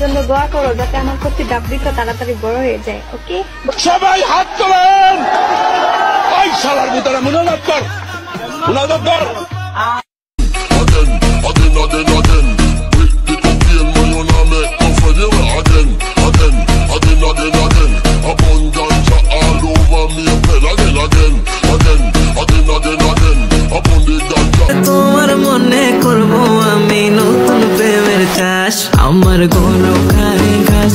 জন্য দোয়া করো যাতে আমার প্রতি ডাবলিটা তাড়াতাড়ি বড় হয়ে যায়। ওকে, সবাই হাত তোলেন। এই শালার ভিতরে মুনাজাত কর, মুনাজাত কর। তোমার মনে করবো আমি নতুন প্রেমের চাষ, আমার গরু খাই ঘাস।